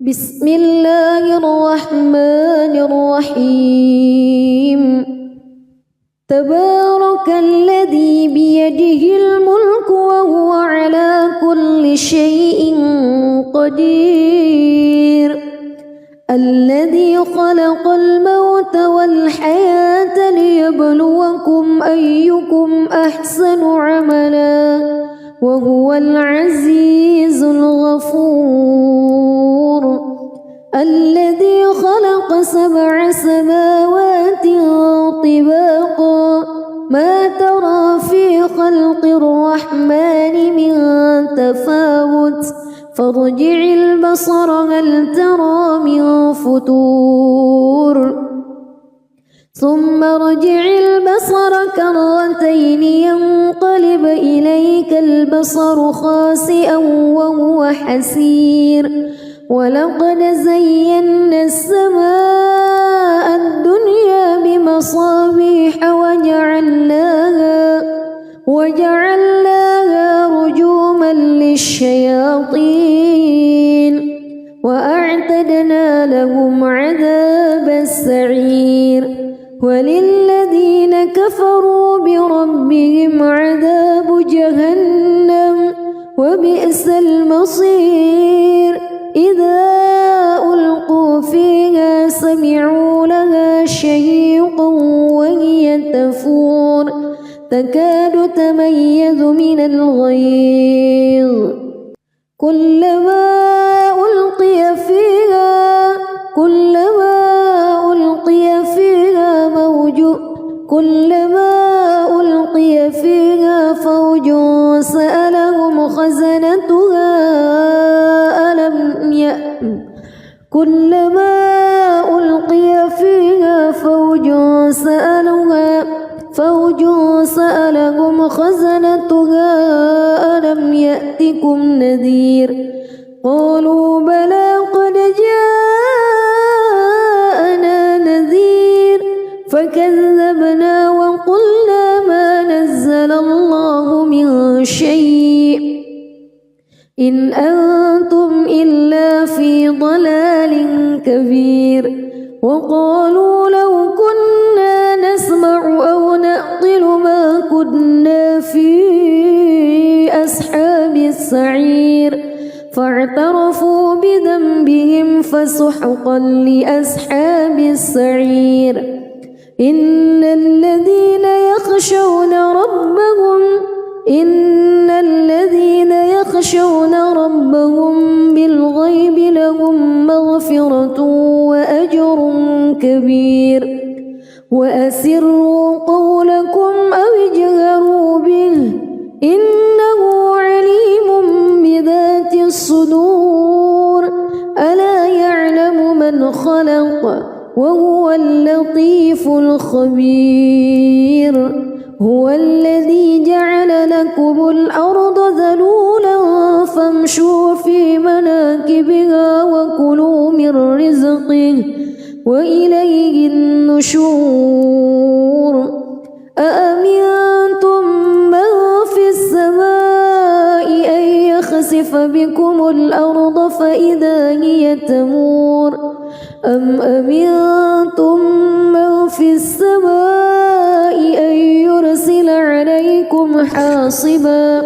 بسم الله الرحمن الرحيم تبارك الذي بيده الملك وهو على كل شيء قدير الذي خلق الموت والحياة ليبلوكم أيكم أحسن عملا وهو العزيز الغفور الذي خلق 7 سماوات طباقا ما ترى في خلق الرحمن من تفاوت فارجع البصر هل ترى من فتور ثم ارجع البصر كرتين ينقلب إليك البصر خاسئا وهو حسير ولقد زينا السماء الدنيا بمصابيح وجعلناها رجوما للشياطين وأعتدنا لهم عذاب السعير وللذين كفروا بربهم عذاب جهنم وبئس المصير إذا ألقوا فيها سمعوا لها شهيقا وهي تفور تكاد تميز من الغيظ كلما ألقي فيها فوج سألهم خزنتها ألم يأتكم نذير قالوا بلى قد جاءنا نذير فكذبنا وقلنا ما نزل الله من شيء إن أنتم إلا في ضلال كبير وقالوا لو كنا نسمع أو نعقل ما كنا في أصحاب السعير فاعترفوا بذنبهم فسحقا لأصحاب السعير إن الذين يخشون ربهم بالغيب لهم مغفرة وأجر كبير وأسروا قولكم أو اجهروا به إنه عليم بذات الصدور ألا يعلم من خلق وهو اللطيف الخبير هو الذي جعل لكم الأرض ذلولا فامشوا في مناكبها وكلوا من رزقه وإليه النشور أأمنتم من في السماء أن يخسف بكم الأرض فإذا هي تمور أم أمنتم من في السماء أن يرسل عليكم حاصبا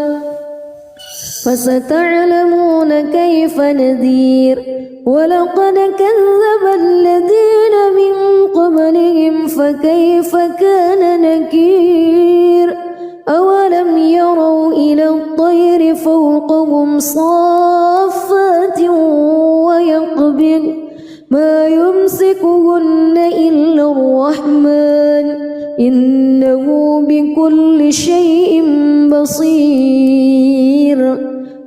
فستعلمون كيف نذير ولقد كذب الذين من قبلهم فكيف كان نكير أولم يروا إلى الطير فوقهم صافات ويقبض ما يمسكهن إلا الرحمن إنه بكل شيء بصير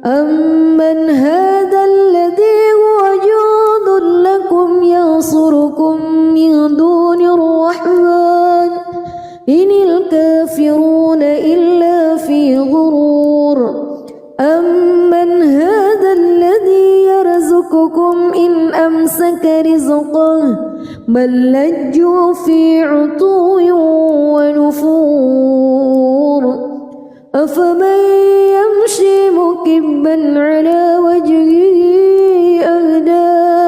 أمن هذا الذي هو جند لكم ينصركم من دون الرحمن إن الكافرون إلا في غرور أمن هذا الذي يرزقكم إن أمسك رزقه بل لجوا في عتو ونفور أفمن يمشي مكبا على وجهه أهدى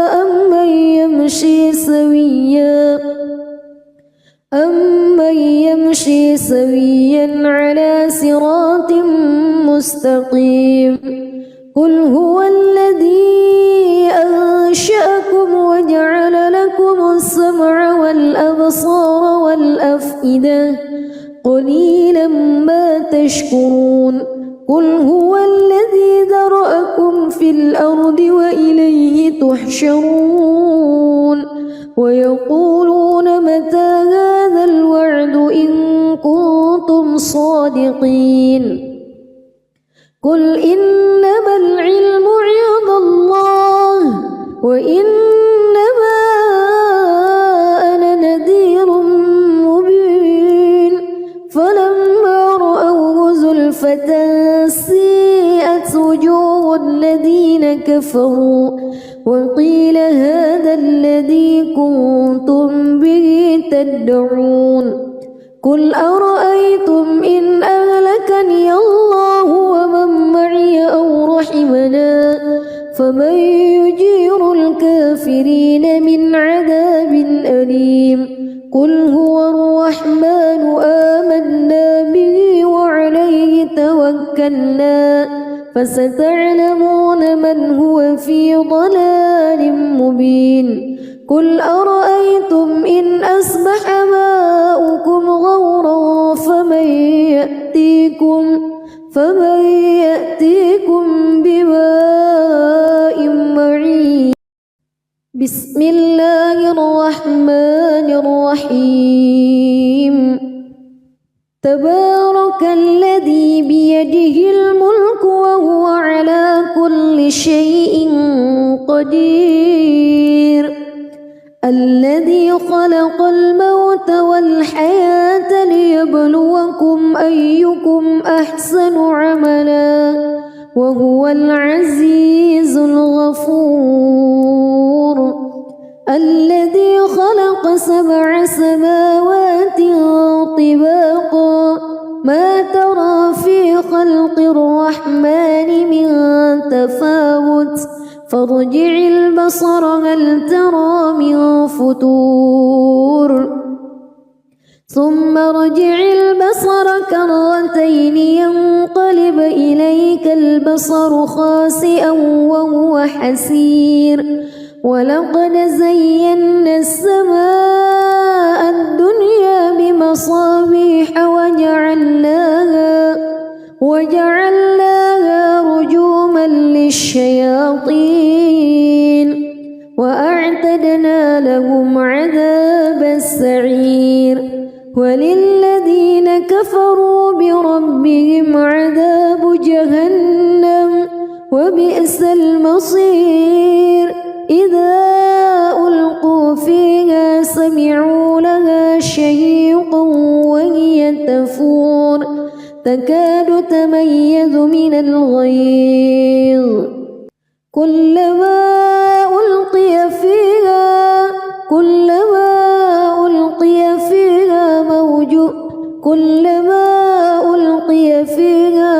سويا على صراط مستقيم قل هو الذي أنشأكم وجعل لكم السمع والأبصار والأفئدة قليلا ما تشكرون قل هو الذي ذرأكم في الأرض وإليه تحشرون ويقولون متى هذا الوعد إن كنتم صادقين قل إنما العلم عند الله وإنما أنا نذير مبين فلما رأوه زلفة سيئت وجوه الذين كفروا وقيل هذا الذي كنتم به تدعون قل أرأيتم إن أهلكني الله ومن معي أو رحمنا فمن يجير الكافرين من عذاب أليم قل هو الرحمن آمنا به وعليه توكلنا فستعلمون من هو في ضلال مبين قل أرأيتم إن أصبح ماؤكم غورا فمن يأتيكم بماء معين بسم الله الرحمن الرحيم تبارك الذي بيده الملك وهو على كل شيء قدير الذي خلق الموت والحياة ليبلوكم أيكم أحسن عملا وهو العزيز الغفور الذي خلق 7 سماوات طباقا ما ترى في خلق الرحمن من تفاوت فارجع البصر هل ترى من فطور ثم ارجع البصر كرتين ينقلب إليك البصر خاسئا وهو حسير ولقد زينا السماء الدنيا بمصابيح وجعلناها رجوما للشياطين وأعتدنا لهم عذاب السعير وللذين كفروا بربهم عذاب جهنم وبئس المصير إذا ألقوا فيها سمعوا لها شهيقا وهي تفور تكاد تميز من الغيظ كلما ألقي فيها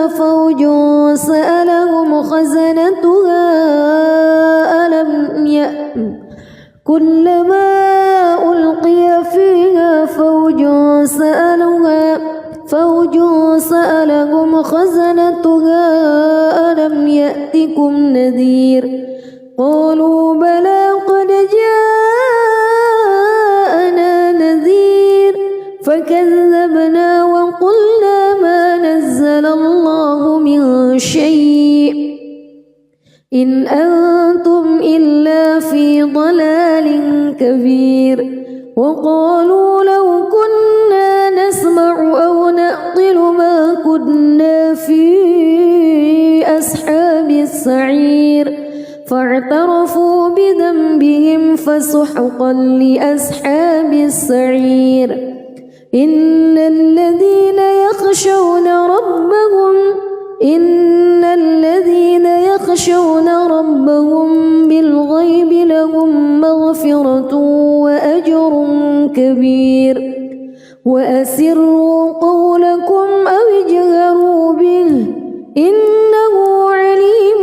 فوج سألهم خزنتها كلما ألقي فيها فوج سألهم خزنتها ألم يأتكم نذير قالوا بلى قد جاءنا نذير فكذبنا وقلنا ما نزل الله من شيء إن أنتم إلا في ضلال كبير وقالوا لو كنا نسمع أو نعقل ما كنا في أصحاب السعير فاعترفوا بذنبهم فسحقا لأصحاب السعير إن الذين يخشون ربهم بالغيب لهم مغفرة وأجر كبير وأسروا قولكم أو اجهروا به إنه عليم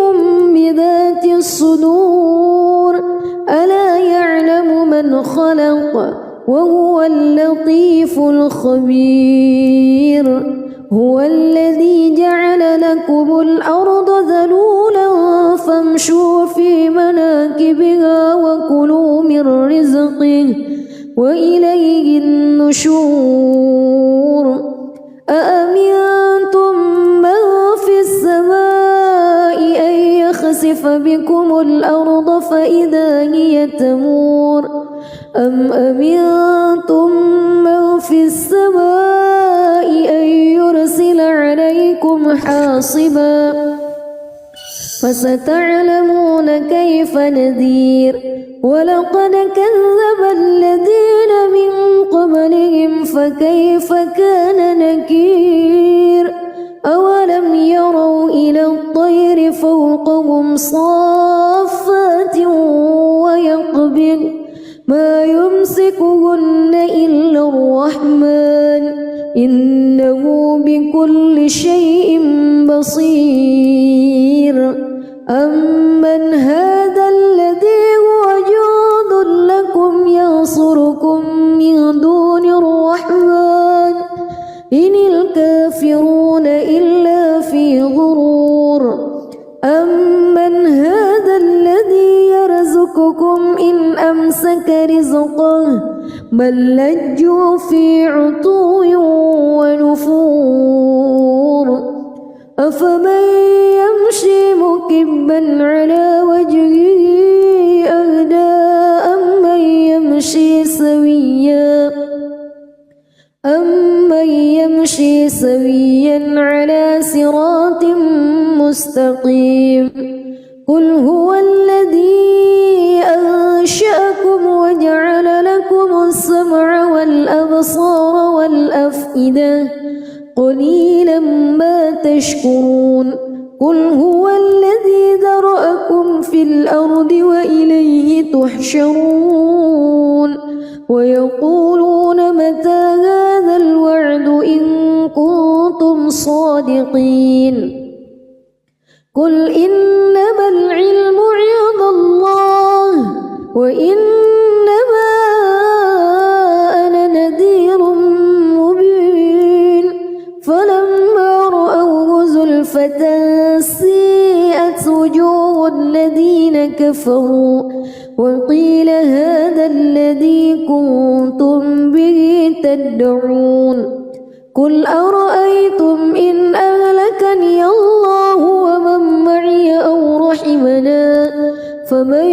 بذات الصدور ألا يعلم من خلق وهو اللطيف الخبير. كبير هو الذي جعل لكم الأرض ذلولا فامشوا في مناكبها وكلوا من رزقه وإليه النشور أأمنتم من في السماء أن يخسف بكم الأرض فإذا هي تمور أم أمنتم من في السماء أن يرسل عليكم حاصبا فستعلمون كيف نذير ولقد كذب الذين من قبلهم فكيف كان نكير أولم يروا إلى الطير فوقهم صافات ويقبض ما يمسكهن إلا الرحمن إنه بكل شيء بصير أمن هذا الذي هو جند لكم ينصركم من دون الرحمن إن الكافرون إلا في غرور أمن هذا الذي يرزقكم إن أمسك رزقه بل لجوا في عتو ونفور أفمن يمشي مكبا على وجهه أهدى أمن يمشي سويا على صراط مستقيم قل هو الذي أنشأكم وجعل لكم السمع والأبصار والأفئدة قليلا ما تشكرون قل هو الذي ذرأكم في الأرض وإليه تحشرون ويقولون متى هذا الوعد إن كنتم صادقين قل إنما العلم عند الله وإنما أنا نذير مبين فلما رأوه زلفة سيئت وجوه الذين كفروا وقيل هذا الذي كنتم به تدعون قل أرأيتم إن أهلكني الله ومن معي أو رحمنا فمن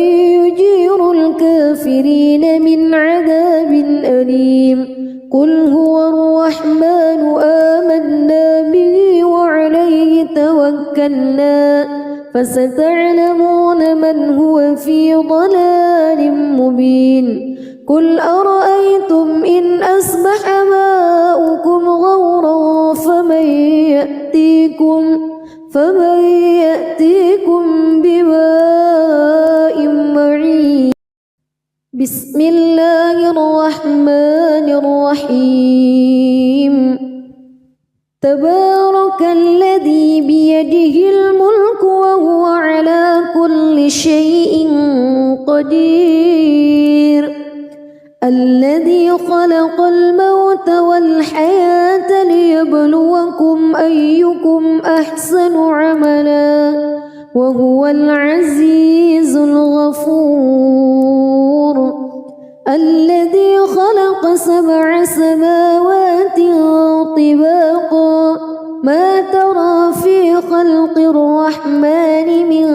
يجير الكافرين من عذاب أليم قل هو الرحمن آمنا به وعليه توكلنا فستعلمون من هو في ضلال مبين قل أرأيتم إن أصبح ماؤكم غورا فمن يأتيكم بماء معين بسم الله الرحمن الرحيم تبارك الذي بيده الملك وهو على كل شيء قدير الذي خلق الموت والحياة ليبلوكم أيكم أحسن عملا وهو العزيز الغفور الذي خلق 7 سماوات طباقا ما ترى في خلق الرحمن من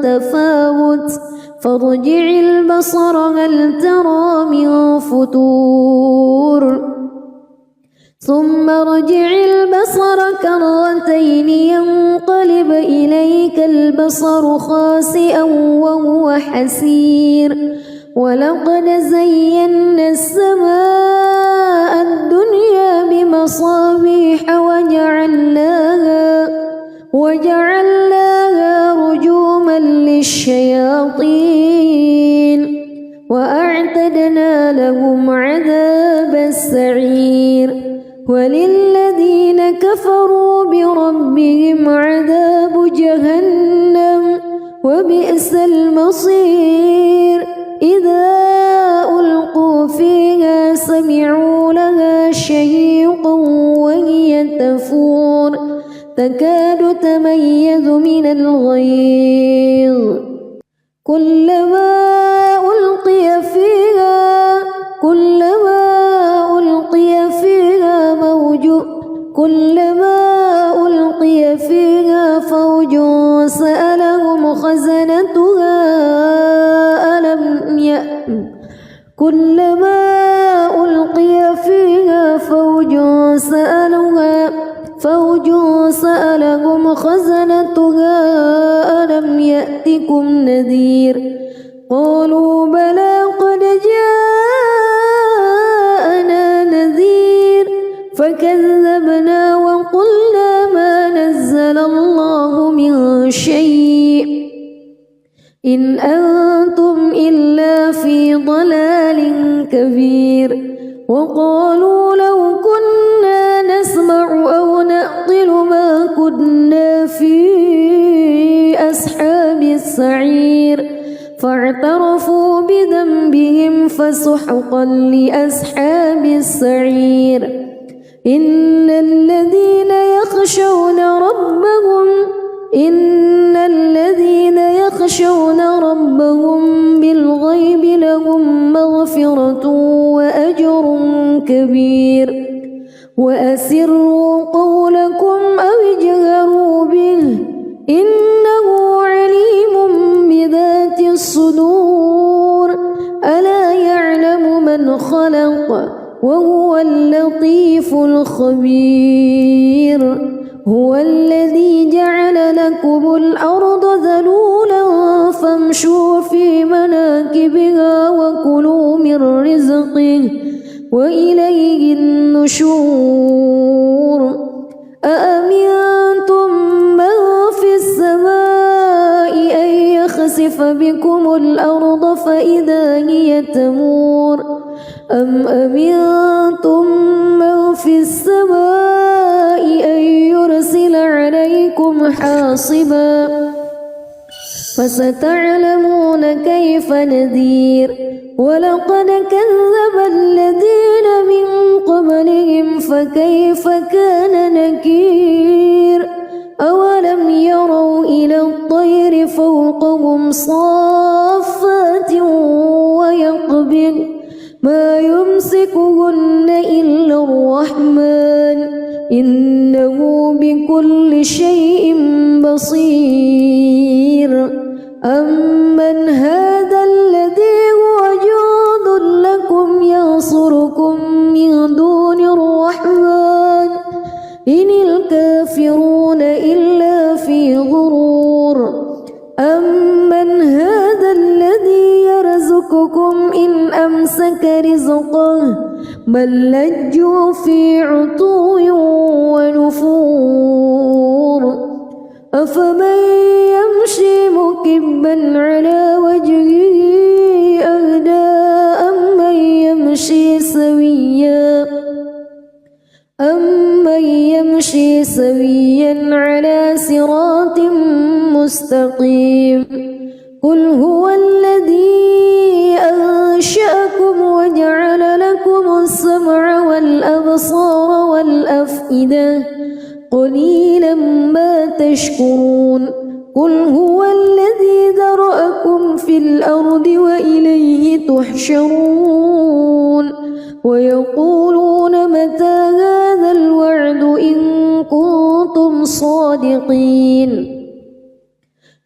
تفاوت فارجع البصر هل ترى من فتور ثم ارجع البصر كرتين ينقلب إليك البصر خاسئا وهو حسير ولقد زينا السماء الدنيا بمصابيح وجعلناها رجوما للشياطين وأعتدنا لهم عذاب السعير وللذين كفروا بربهم عذاب جهنم وبئس المصير إذا ألقوا فيها سمعوا لها شهيقا وهي تكاد تميز من الغيظ كلما ألقي فيها فوج سألهم خزنتها ألم يأتكم نذير قالوا بلى قد جاءنا نذير فكذبنا وقلنا ما نزل الله من شيء إن أنتم إلا في ضلال كبير وقالوا لو كنا نسمع أو نعقل ما كنا في أصحاب السعير فاعترفوا بذنبهم فسحقا لأصحاب السعير إن الذين يخشون ربهم بالغيب لهم مغفرة وأجر كبير وأسروا قولكم أو اجهروا به إنه عليم بذات الصدور ألا يعلم من خلق وهو اللطيف الخبير هو الذي جعل لكم الأرض ذلولا فامشوا في مناكبها وكلوا من رزقه وإليه النشور أأمنتم من في السماء أن يخسف بكم الأرض فإذا هي تمور أم أمنتم من في السماء أن يرسل عليكم حاصبا فستعلمون كيف نذير ولقد كذب الذين من قبلهم فكيف كان نكير أولم يروا إلى الطير فوقهم صافات ويقبض ما يمسكهن إلا الرحمن إنه بكل شيء بصير أمن هذا الذي هو جند لكم ينصركم من دون الرحمن إن الكافرون إلا في غرور أمن هذا الذي يرزقكم إن أمسك رزقه بل لجوا في عتو ونفور أفمن يمشي مكبا على وجهه أهدى أمن يمشي سويا على صراط مستقيم قل هو الذي أنشأكم وجعل لكم السمع والأبصار والأفئدة قليلا ما تشكرون قل هو الذي ذرأكم في الأرض وإليه تحشرون ويقولون متى هذا الوعد إن كنتم صادقين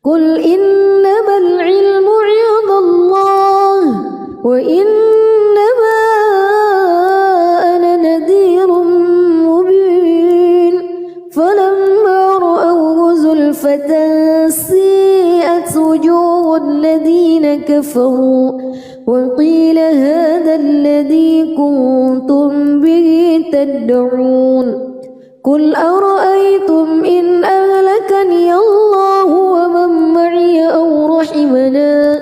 قل إنما العلم عند الله وإنما أنا نذير مبين فلما رأوه زلفة سيئت وجوه الذين كفروا وقيل هذا الذي كنتم به تدعون قل أرأيتم إن أهلكني الله ومن معي أو رحمنا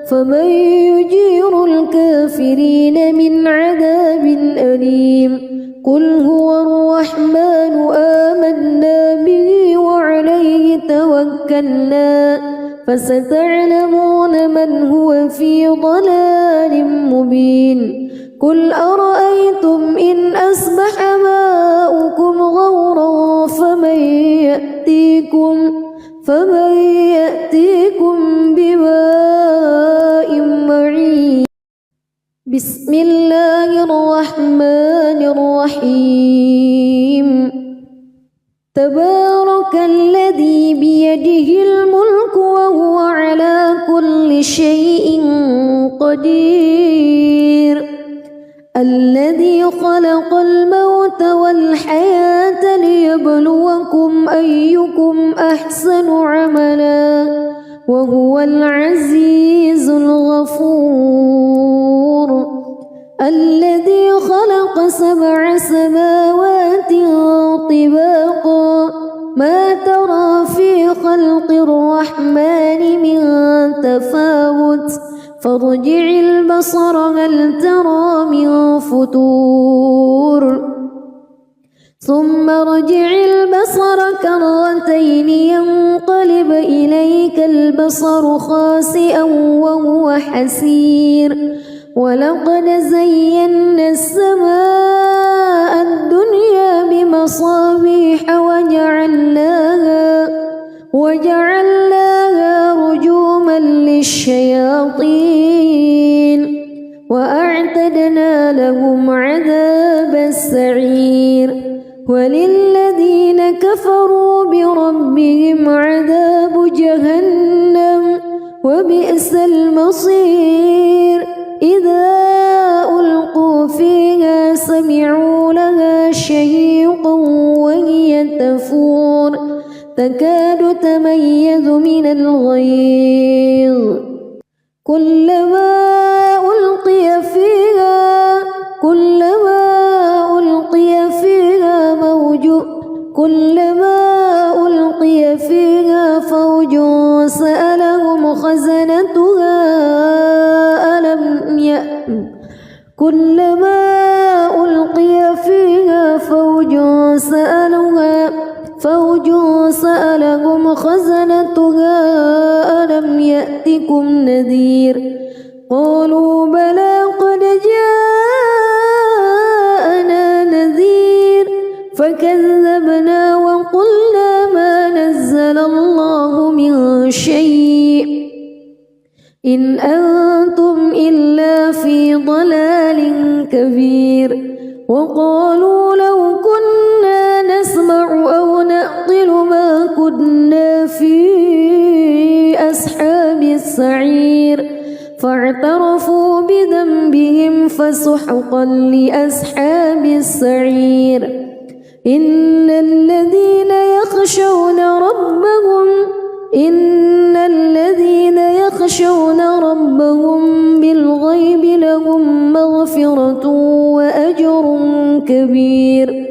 فمن يجير الكافرين من عذاب أليم قل هو الرحمن آمنا به وعليه توكلنا فستعلمون من هو في ضلال مبين قل أرأيتم إن أصبح ماؤكم غورا فمن يأتيكم بماء معين بسم الله الرحمن الرحيم تبارك الذي بيده الملك وهو على كل شيء قدير الذي خلق الموت والحياة ليبلوكم أيكم أحسن عملا وهو العزيز الغفور الذي خلق 7 سماوات طباقا ما ترى في خلق الرحمن من تفاوت فارجع البصر هل ترى من فتور ثم ارجع البصر كرتين ينقلب إليك البصر خاسئا وهو حسير ولقد زينا السماء الدنيا بمصابيح وجعلناها رجوما للشياطين وأعتدنا لهم عذاب السعير وللذين كفروا بربهم عذاب جهنم وبئس المصير إذا ألقوا فيها سمعوا لها شهيقا وهي تفور تكاد تميز من الغيظ كلما ألقي فيها فوج سألهم خزنتها كلما ألقي فيها فوج سألهم خزنتها ألم يأتكم نذير قالوا بلى قد جاءنا نذير فكذبنا وقلنا ما نزل الله من شيء إن أنتم إلا في ضلال كبير وقالوا لو كنا نسمع أو نعقل ما كنا في أصحاب السعير فاعترفوا بذنبهم فسحقا لأصحاب السعير إن الذين يخشون ربهم بالغيب لهم مغفرة وأجر كبير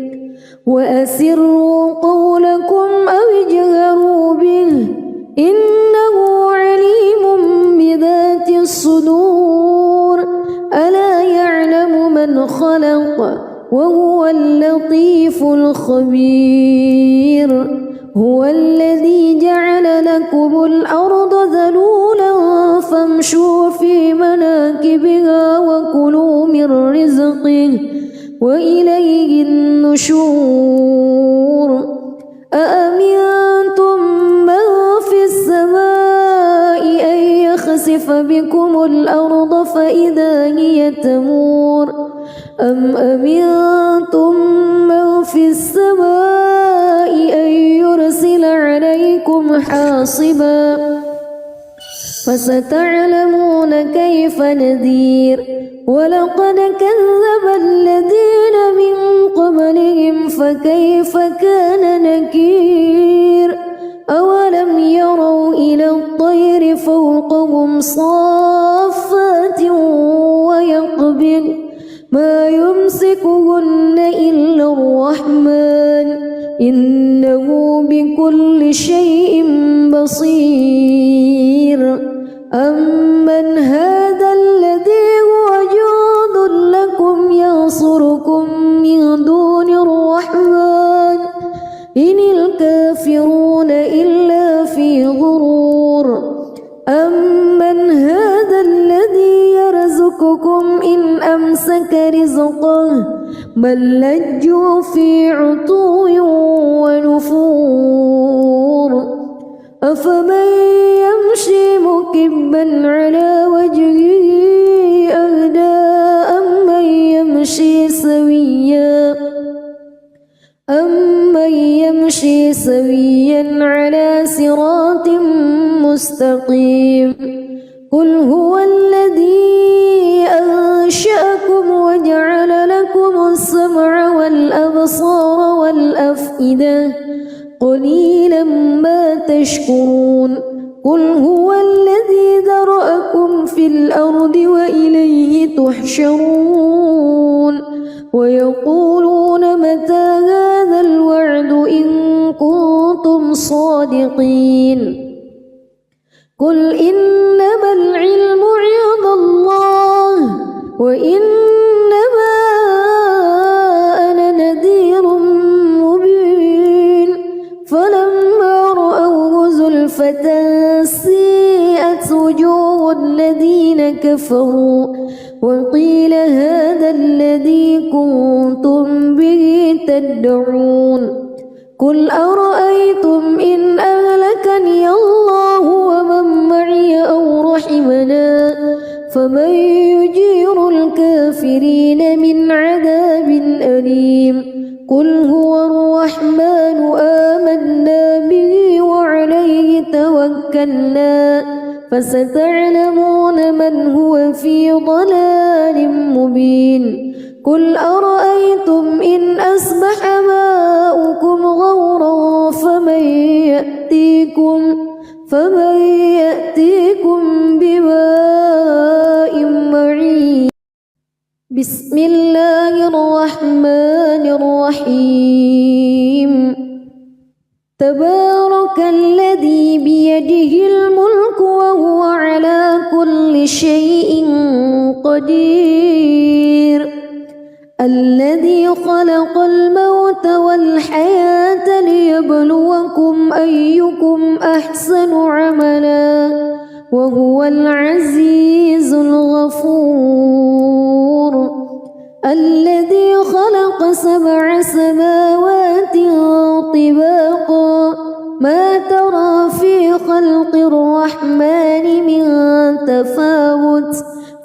وأسروا قولكم أو اجهروا به إنه عليم بذات الصدور ألا يعلم من خلق وهو اللطيف الخبير هو الذي جعل لكم الأرض ذلولا فامشوا في مناكبها وكلوا من رزقه وإليه النشور أأمنتم من في السماء أن يخسف بكم الأرض فإذا هي تمور أم أمنتم من في السماء أن يرسل عليكم حاصبا فستعلمون كيف نذير ولقد كذب الذين من قبلهم فكيف كان نكير أولم يروا إلى الطير فوقهم صافات ويقبض ما يمسكهن إلا الرحمن إنه بكل شيء بصير أمن هذا الذي هو جند لكم ينصركم من دون الرحمن إن الكافرون إلا في غرور أمن هذا الذي يرزقكم إن أمسك رزقه بل لجوا في عتو ونفور أفمن يمشي مكبا على وجهه أهدى أمن يمشي سويا على صراط مستقيم قل هو الذي أنشأكم وجعل لكم السمع والأبصار والأفئدة قليلا ما تشكرون قل هو الذي ذرأكم في الأرض وإليه تحشرون ويقولون متى هذا الوعد إن كنتم صادقين قل إنما العلم عند الله وإنما أنا نذير مبين فلما رأوه زلفة سيئت وجوه الذين كفروا وقيل هذا الذي كنتم به تدعون قل أرأيتم إن أهلكني الله ومن معي أو رحمنا فمن يجير الكافرين من عذاب أليم قل هو الرحمن آمنا به وعليه توكلنا فستعلمون من هو في ضلال مبين قل أرأيتم إن أصبح ماؤكم غورا فمن يأتيكم بماء معين بسم الله الرحمن الرحيم تبارك الذي بيده الملك وهو على كل شيء قدير الذي خلق الموت والحياة ليبلوكم أيكم أحسن عملا وهو العزيز الغفور الذي خلق 7 سماوات طباقا ما ترى في خلق الرحمن من تفاوت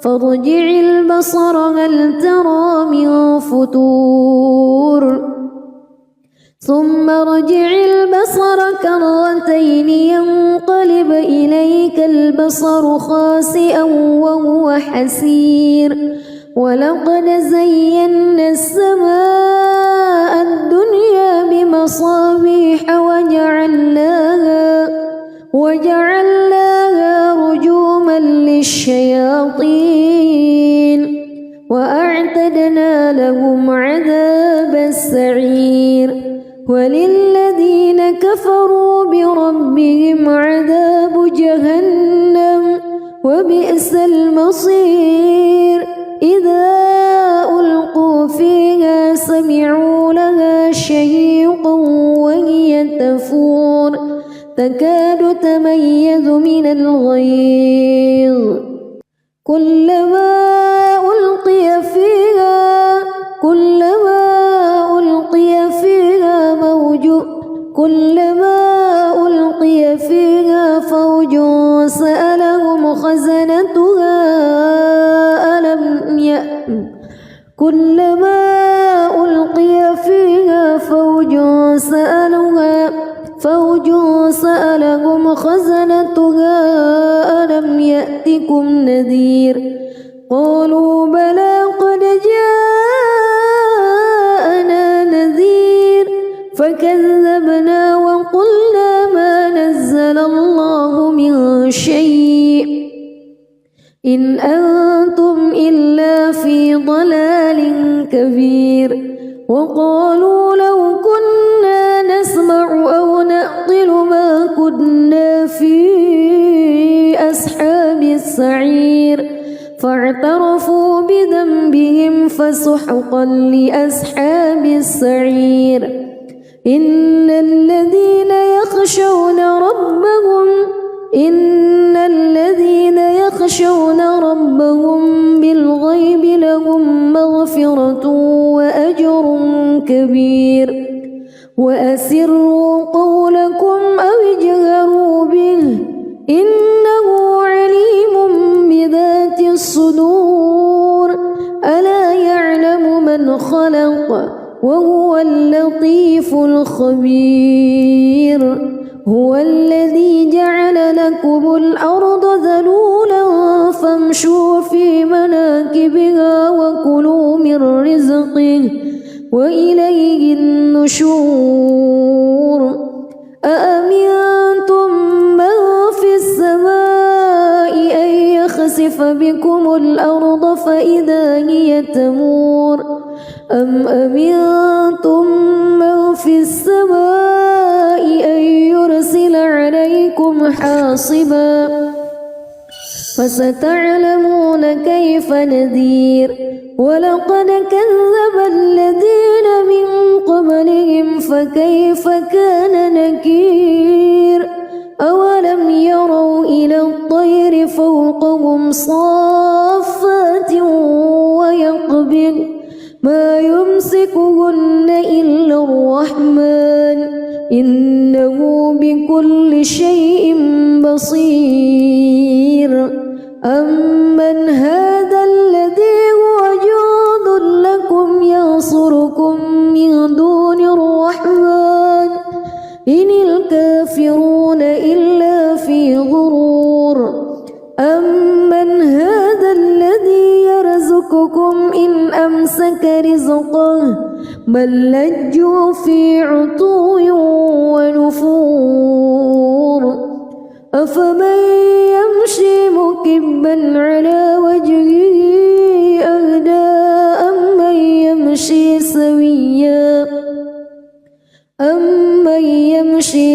فارجع البصر هل ترى من فتور ثم ارجع البصر كرتين ينقلب إليك البصر خاسئا وهو حسير ولقد زينا السماء الدنيا بمصابيح وجعلناها رجوما للشياطين وأعتدنا لهم عذاب السعير وللذين كفروا بربهم عذاب جهنم وبئس المصير إذا ألقوا فيها سمعوا لها شهيقا وهي تفور تكاد تميز من الغيظ كلما ألقي فيها فوج سألهم خزنتها كلما ألقي فيها فوج سألهم خزنتها ألم يأتكم نذير قالوا بلى قد جاءنا نذير فكذبنا وقلنا ما نزل الله من شيء إن أنتم إلا في ضلال كبير وقالوا لو كنا نسمع أو نعقل ما كنا في أصحاب السعير فاعترفوا بذنبهم فسحقا لأصحاب السعير إن الذين يخشون ربهم بالغيب لهم مغفرة وأجر كبير وأسروا قولكم أو اجهروا به من خلق وهو اللطيف الخبير هو الذي جعل لكم الأرض ذلولا فامشوا في مناكبها وكلوا من رزقه وإليه النشور أأمنتم من في السماء أن يخسف بكم الأرض فإذا هي تمور أم أمنتم من في السماء أن يرسل عليكم حاصبا فستعلمون كيف نذير ولقد كذب الذين من قبلهم فكيف كان نكير أولم يروا إلى الطير فوقهم صافات ويقبض ما يمسكهن إلا الرحمن إنه بكل شيء بصير أمن هذا الذي هو جند لكم ينصركم من دون الرحمن إن الكافرون إلا في غرور أمن هذا الذي يرزقكم إن أمسك رزقه بل لجوا في عتو ونفور أفمن يمشي مكبا على وجهه أهدى أمن يمشي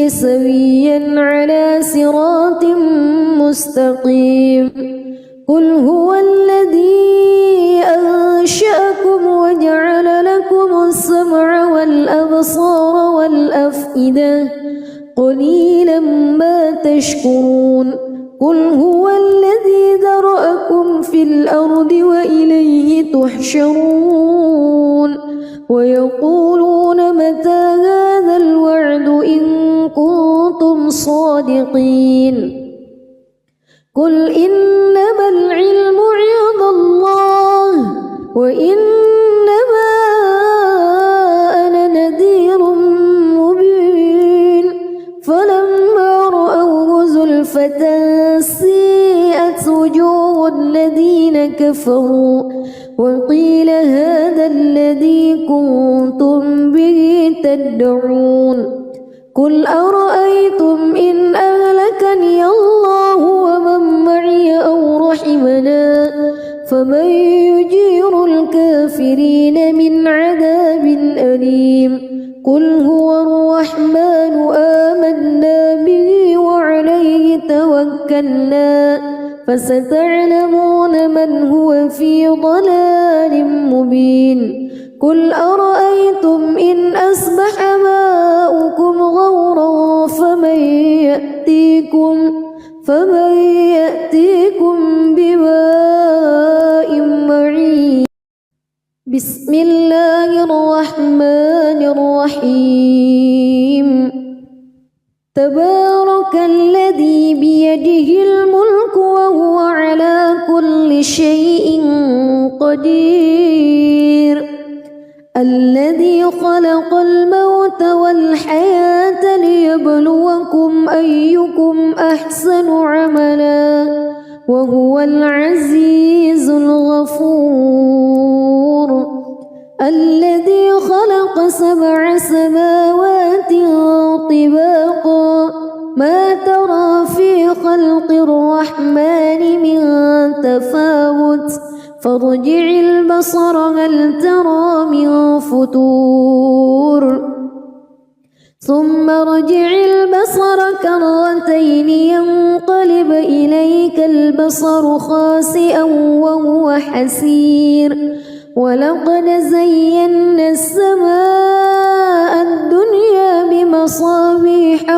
سويا على صراط مستقيم قل هو الذي أنشأكم وجعل لكم السمع والأبصار والأفئدة قليلا ما تشكرون قل هو الذي ذرأكم في الأرض وإليه تحشرون ويقولون متى هذا الوعد إن كنتم صادقين قل إنما العلم عند الله وإنما أنا نذير مبين فلما رأوه زلفة سيئت وجوه الذين كفروا وقيل هذا الذي كنتم به تدعون قل أرأيتم إن أهلكني الله ومن معي أو رحمنا فمن يجير الكافرين من عذاب أليم قل هو الرحمن آمنا به وعليه توكلنا فستعلمون من هو في ضلال مبين قل أرأيتم إن أصبح ماؤكم غورا فمن يأتيكم بماء معين بسم الله الرحمن الرحيم تبارك الذي بيده الملك وهو على كل شيء قدير الذي خلق الموت والحياة ليبلوكم أيكم أحسن عملا وهو العزيز الغفور الذي خلق 7 سماوات طباقا ما ترى في خلق الرحمن من تفاوت فارجع البصر هل ترى من فتور ثم ارجع البصر كرتين ينقلب إليك البصر خاسئا وهو حسير ولقد زينا السماء الدنيا بمصابيح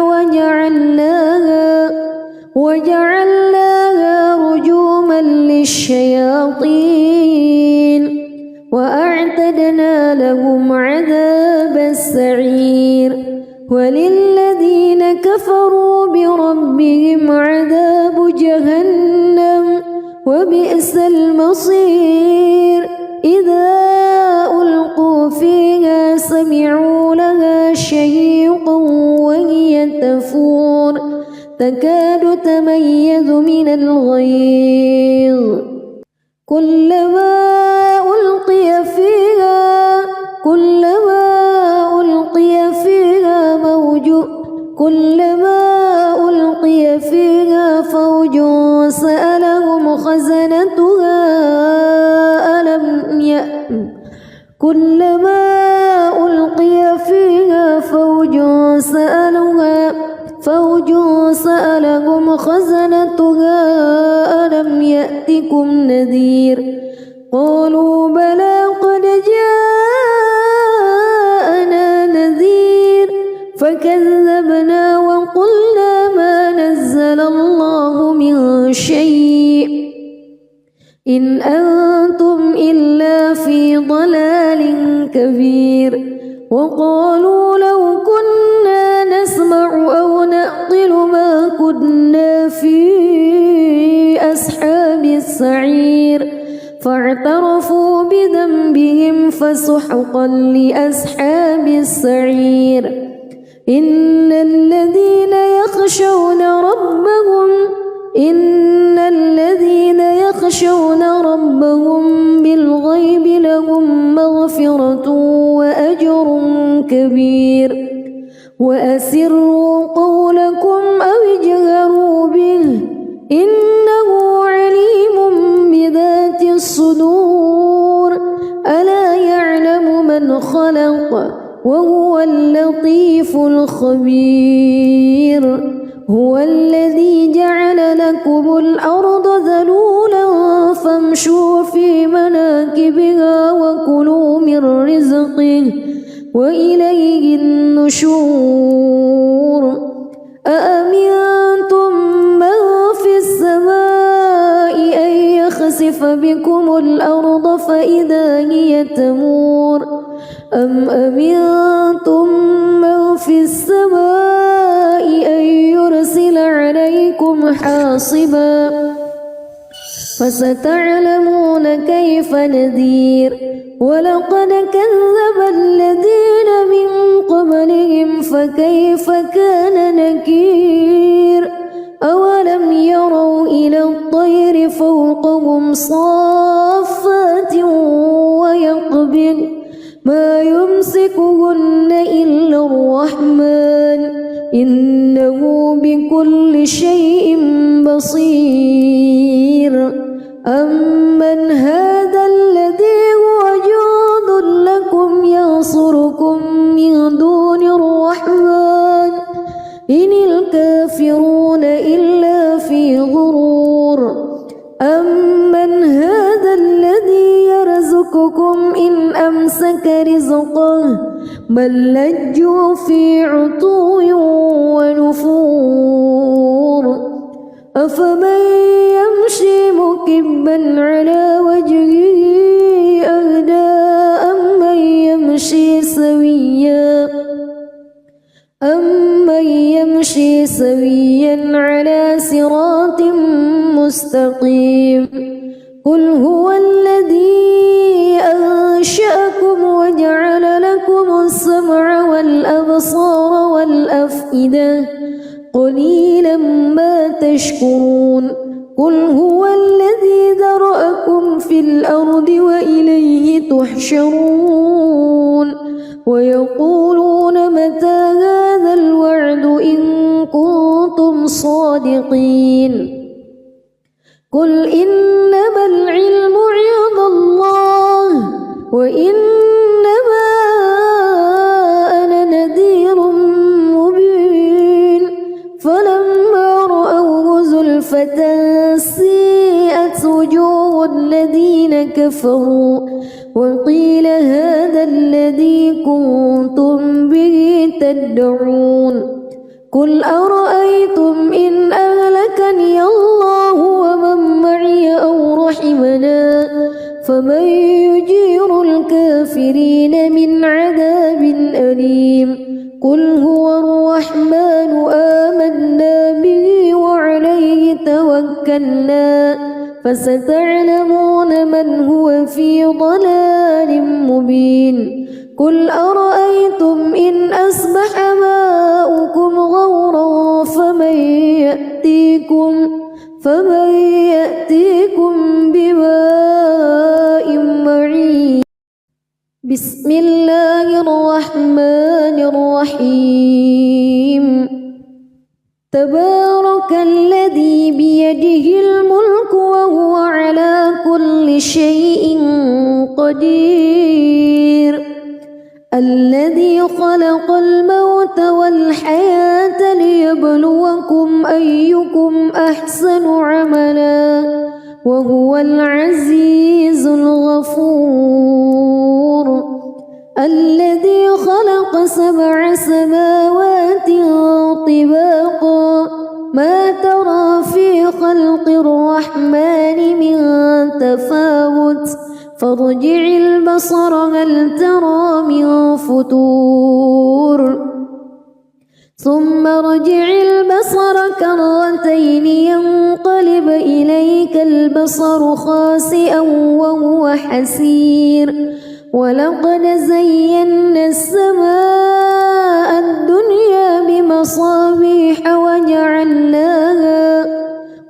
وجعلناها رجوما للشياطين وأعتدنا لهم عذاب السعير وللذين كفروا بربهم عذاب جهنم وبئس المصير إذا ألقوا تكاد تميز من الغيظ كلما ألقي فيها فوج سألهم خزنتها ألم يأتكم نذير قالوا بلى قد جاءنا نذير فكذبنا وقلنا ما نزل الله من شيء إن أنتم إلا في ضلال كبير وقالوا لو كنا نسمع أو نعقل ما كنا في أصحاب السعير فاعترفوا بذنبهم فسحقا لأصحاب السعير إن الذين يخشون ربهم بالغيب لهم مغفرة وأجر كبير وأسروا قولكم أو اجهروا به إنه عليم بذات الصدور ألا يعلم من خلق وهو اللطيف الخبير هو الذي جعل لكم الأرض ذلولا فامشوا في مناكبها وكلوا من رزقه وإليه النشور أأمنتم من في السماء أن يخسف بكم الأرض فإذا هي تمور أم أمنتم من في السماء أن يرسل عليكم حاصبا فستعلمون كيف نذير ولقد كذب الذين من قبلهم فكيف كان نكير أولم يروا إلى الطير فوقهم صافات ويقبض ما يمسكهن إلا الرحمن إنه بكل شيء بصير أمن هذا الذي هو جند لكم ينصركم من دون الرحمن إن الكافرون إلا في غرور أمن هذا الذي يرزقكم إن أمسك رزقه بل لجوا في عتو ونفور أفمن يمشي مكبا على وجهه أهدى أمن يمشي سويا على صراط مستقيم قل هو الذي أنشأكم وجعل لكم السمع والأبصار والأفئدة قليلا ما تشكرون قل هو الذي ذرأكم في الأرض وإليه تحشرون ويقولون متى هذا الوعد إن كنتم صادقين قل إنما العلم عند الله وإنما أنا نذير مبين فلما رأوه زلفة سيئت وجوه الذين كفروا وقيل هذا الذي كنتم به تدعون قل أرأيتم إن أهلكني الله ومن معي أو رحمنا فمن يجير الكافرين من عذاب أليم قل هو الرحمن آمنا به وعليه توكلنا فستعلمون من هو في ضلال مبين قل أرأيتم إن أصبح ماؤكم غورا فمن يأتيكم بماء معين. بسم الله الرحمن الرحيم. تبارك الذي بيده الملك وهو على كل شيء قدير. الذي خلق الموت والحياة ليبلوكم أيكم أحسن عملا وهو العزيز الغفور. الذي خلق 7 سماوات طباقا ما ترى في خلق الرحمن من تفاوت فارجع البصر هل ترى من فتور ثم ارجع البصر كرتين ينقلب إليك البصر خاسئا وهو حسير. ولقد زينا السماء الدنيا بمصابيح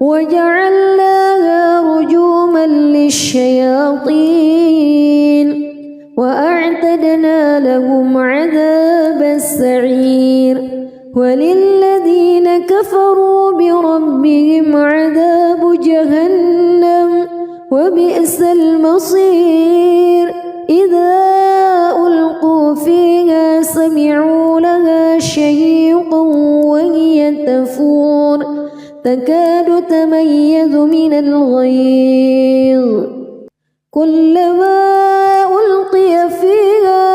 وجعلناها رجوما للشياطين وأعتدنا لهم عذاب السعير. وللذين كفروا بربهم عذاب جهنم وبئس المصير. إذا ألقوا فيها سمعوا لها شهيقا وهي تفور تكاد تميز من الغيظ. كلما ألقي فيها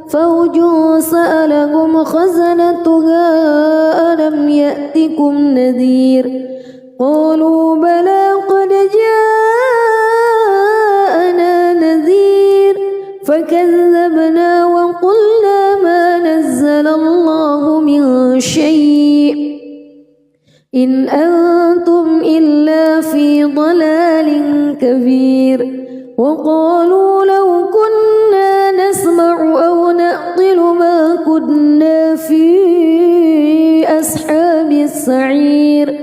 فوج سألهم خزنتها ألم يأتكم نذير. قالوا بلى قد جاءنا نذير فكذبنا وقلنا ما نزل الله من شيء إن أنتم إلا في ضلال كبير. وقالوا لو كنا نسمع أو نعقل ما كنا في أصحاب السعير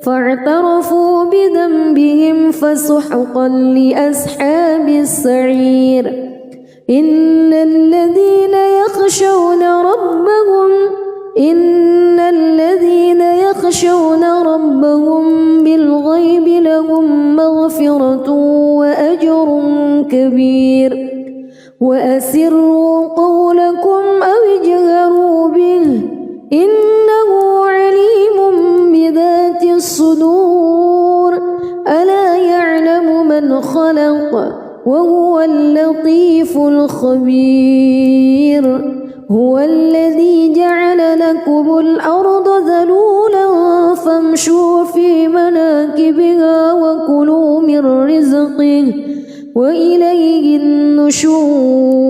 فاعترفوا بذنبهم فسحقا لأصحاب السعير. إن الذين يخشون ربهم بالغيب لهم مغفرة وأجر كبير. وأسروا قولكم أو اجهروا به إنه عليم بذات الصدور. ألا يعلم من خلق وهو اللطيف الخبير. هو الذي جعل لكم الأرض ذلولا فامشوا في مناكبها وكلوا من رزقه وإليه النشور.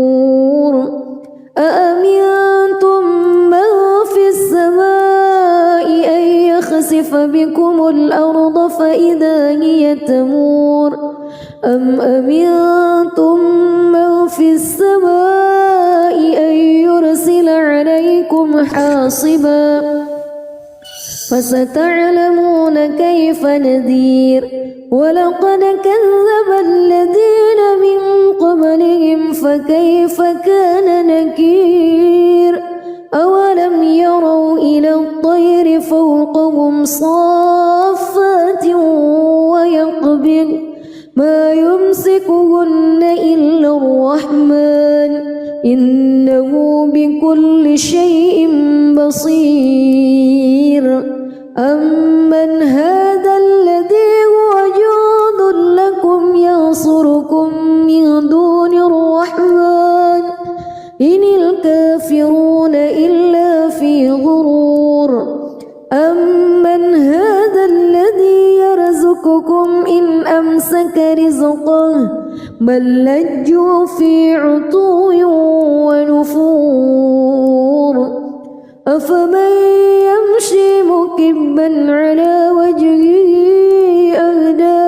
أأمنتم من في السماء أن يخسف بكم الأرض فإذا هي تمور أم أمنتم من في السماء أن يرسل عليكم حاصبا فستعلمون كيف نذير. ولقد كذب الذين من قبلهم فكيف كان نكير. أولم يروا إلى الطير فوقهم صافات ويقبض ما يمسكهن إلا الرحمن إنه بكل شيء بصير. أمن هذا الذي هو جند لكم ينصركم من دون الرحمن إن الكافرون إلا في غرور. أمن هذا الذي يرزقكم إن أمسك رزقه بل لجوا في عتو ونفور أفمن يمشي مكبا على وجهه أهدى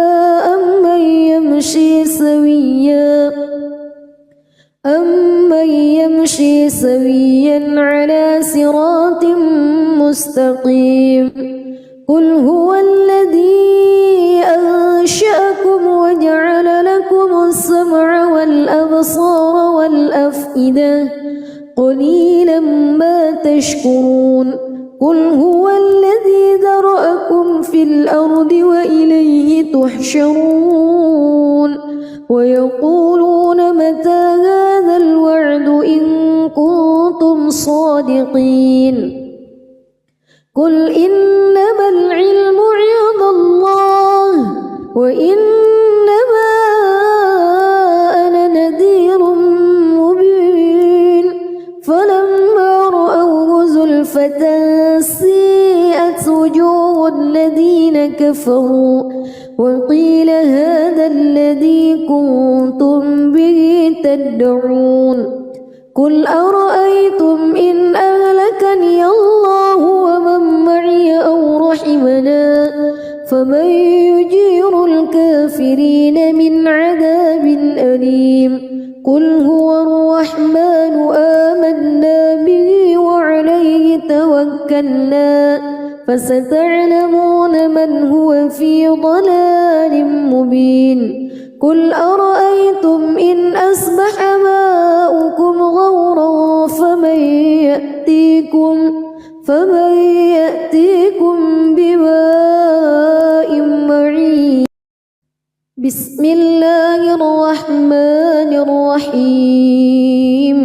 أمن يمشي سويا على صراط مستقيم قل هو الذي أنشأكم وجعل لكم السمع والأبصار والأفئدة قليلا ما تشكرون قل هو الذي ذرأكم في الأرض وإليه تحشرون ويقولون متى هذا الوعد إن كنتم صادقين قل إنما العلم عند الله وإنما أنا نذير مبين فلما رأوه زلفة سيئت وجوه الذين كفروا وقيل هذا الذي كنتم به تدعون قل أرأيتم إن أهلكني الله ومن معي أو رحمنا فمن يجير الكافرين من عذاب أليم قل هو الرحمن آمنا به وعليه توكلنا فستعلمون من هو في ضلال مبين قل أرأيتم إن أصبح ماؤكم غورا فمن يأتيكم بماء معين بسم الله الرحمن الرحيم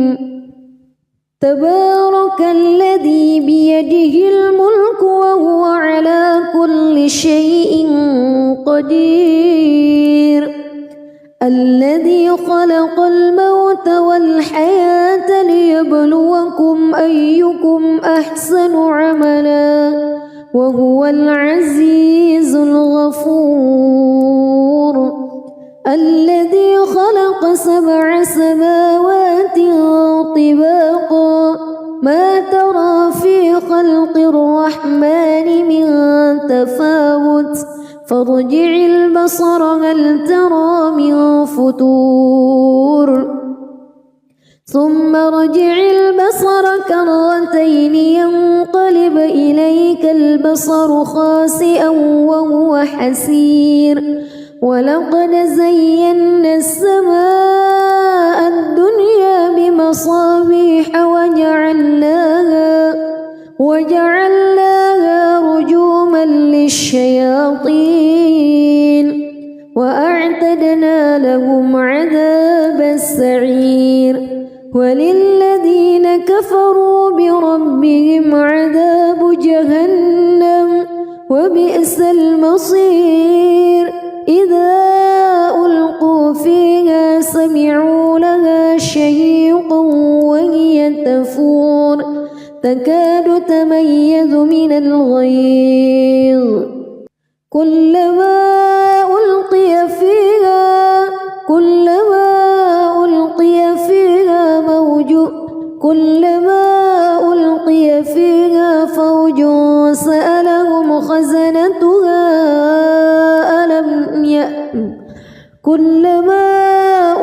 تبارك الذي بيده الملك وهو على كل شيء قدير الذي خلق الموت والحياة ليبلوكم أيكم أحسن عملا وهو العزيز الغفور الذي خلق 7 سماوات طباقا ما ترى في خلق الرحمن من تفاوت فارجع البصر هل ترى من فتور ثم ارجع البصر كرتين ينقلب إليك البصر خاسئا وهو حسير ولقد زينا السماء الدنيا بمصابيح وجعلناها رجوما للشياطين وأعتدنا لهم عذاب السعير وللذين كفروا بربهم عذاب جهنم وبئس المصير إذا ألقوا فيها سمعوا لها شهيقا وهي تفور تكاد تميز من الغيظ كلما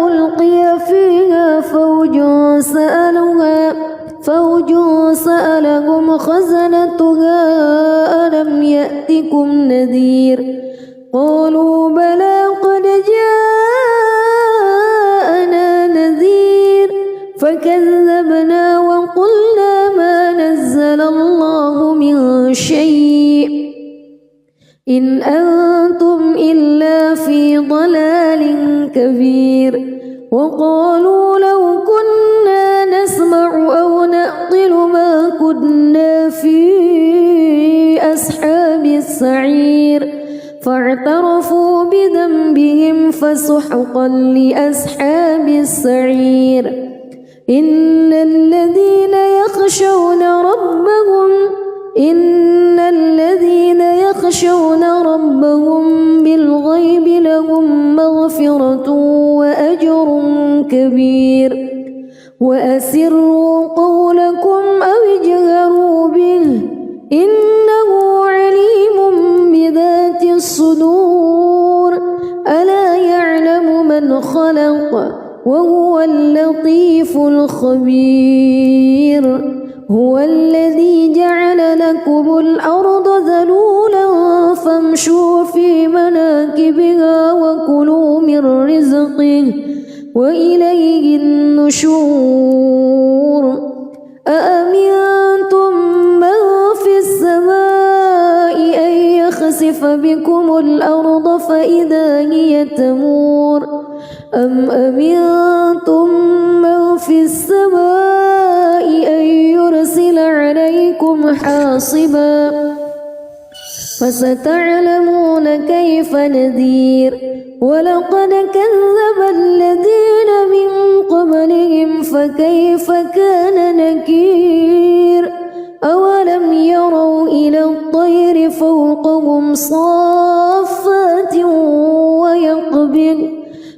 ألقي فيها فوج سألهم خزنتها ألم يأتكم نذير قالوا بلى قد جاءنا نذير فكذبنا وقلنا ما نزل الله من شيء إن أنتم إلا في ضلال كبير وقالوا لو كنا نسمع أو نعقل ما كنا في أصحاب السعير فاعترفوا بذنبهم فسحقا لأصحاب السعير إن الذين يخشون ربهم بالغيب لهم مغفرة وأجر كبير وأسروا قولكم أو اجهروا به إنه عليم بذات الصدور ألا يعلم من خلق وهو اللطيف الخبير هو الذي جعل لكم الأرض ذلولا فامشوا في مناكبها وكلوا من رزقه وإليه النشور أأمنتم من في السماء أن يخسف بكم الأرض فإذا هي تمور أم أمنتم من في السماء أن يرسل عليكم حاصبا فستعلمون كيف نذير ولقد كذب الذين من قبلهم فكيف كان نكير أولم يروا إلى الطير فوقهم صافات ويقبض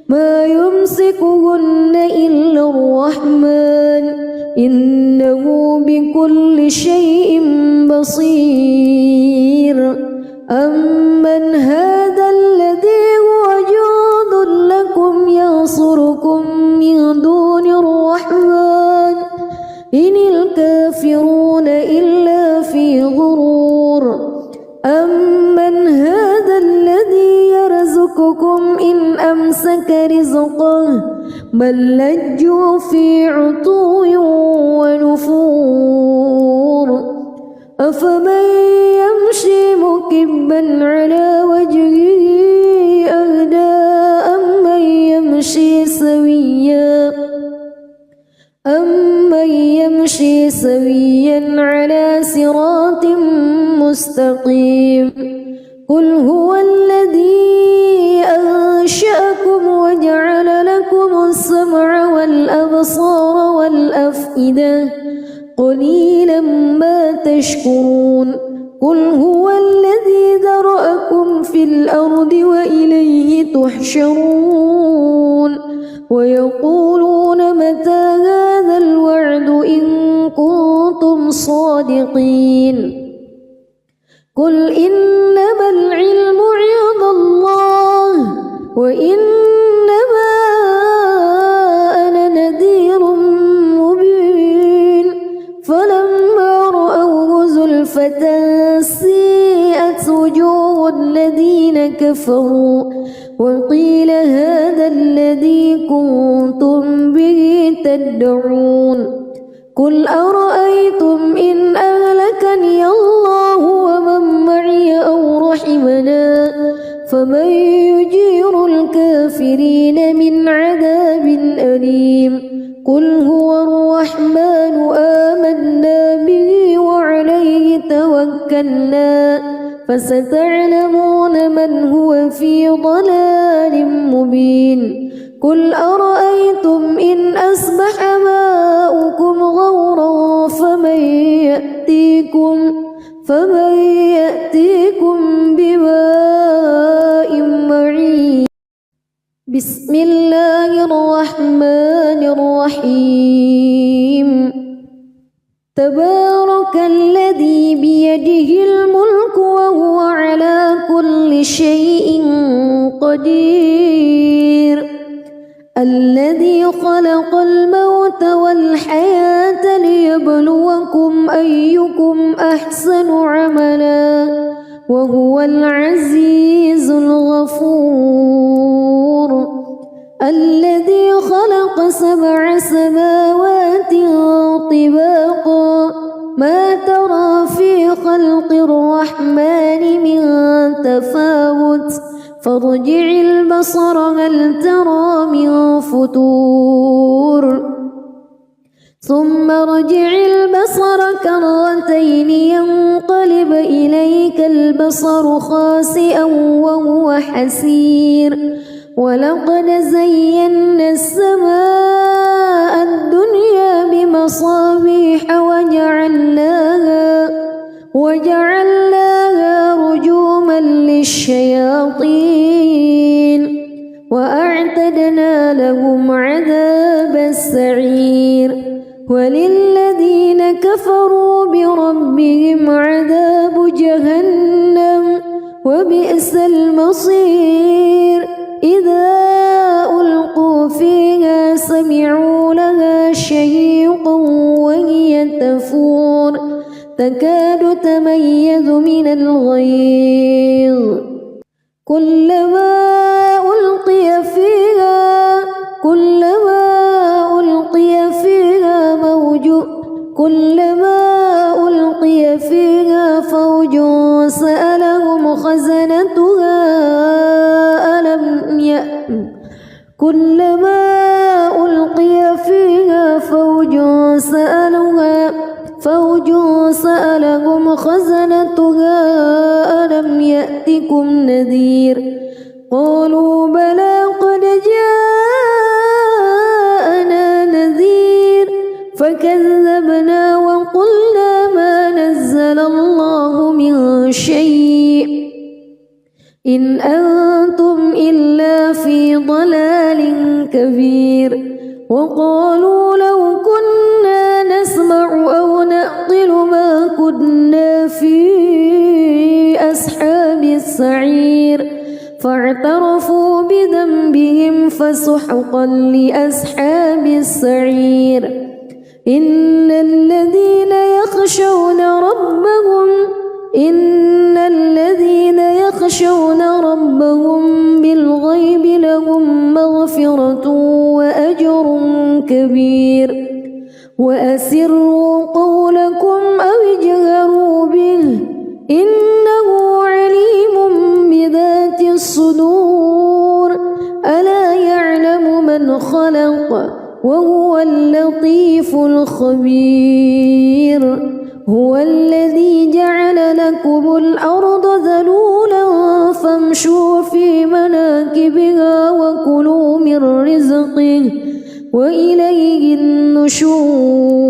ما يمسكهن إلا الرحمن إنه بكل شيء بصير أمن هذا الذي هو جند لكم ينصركم من دون الرحمن إن الكافرون إلا في غرور أمن هذا الذي يرزقكم إن أمسك رزقه بل لجوا في عتو ونفور أفمن يمشي مكبا على وجهه أهدى أمن يمشي سويا على صراط مستقيم قل هو الذي أنشأكم وجعل لكم السمع والأبصار والأفئدة قليلا ما تشكرون قل هو الذي ذرأكم في الأرض وإليه تحشرون ويقولون متى هذا الوعد إن كنتم صادقين قل إنما العلم عند الله وإنما أنا نذير مبين فلما رأوه زلفة سيئت وجوه الذين كفروا وقيل هذا الذي كنتم به تدعون قل أرأيتم إن أهلكني الله ومن معي أو رحمنا فمن يجير الكافرين من عذاب أليم قل هو الرحمن آمنا به وعليه توكلنا فستعلمون من هو في ضلال مبين قل أرأيتم إن أصبح ماؤكم غورا فمن يأتيكم بماء معين بسم الله الرحمن الرحيم تبارك الذي بيده الملك وهو على كل شيء قدير الذي خلق الموت والحياة ليبلوكم أيكم أحسن عملا وهو العزيز الغفور الذي خلق 7 سماوات طباقا ما ترى في خلق الرحمن من تفاوت فارجع البصر هل ترى من فتور ثم ارجع البصر كرتين ينقلب إليك البصر خاسئا وهو حسير ولقد زينا السماء الدنيا بمصابيح وجعلناها رجوما للشياطين وأعتدنا لهم عذاب السعير وللذين كفروا بربهم عذاب جهنم وبئس المصير إذا ألقوا فيها سمعوا لها شهيقا وهي تفور تكاد تميز من الغيظ كلما ألقي فيها فوج سألهم خزنتها ألم يأتكم نذير قالوا بلى قد جاءنا نذير فكذبنا وقلنا ما نزل الله من شيء إن أنتم إلا في ضلال كبير وقالوا لو كنا نسمع أو نعقل ما كنا في أصحاب السعير فاعترفوا بذنبهم فسحقا لأصحاب السعير إن الذين يخشون ربهم بالغيب لهم مغفرة وأجر كبير وأسروا قولكم أو اجهروا به إنه عليم بذات الصدور ألا يعلم من خلق وهو اللطيف الخبير هو الذي جعل لكم الأرض ذلولا فامشوا في مناكبها وكلوا من رزقه وإليه النشور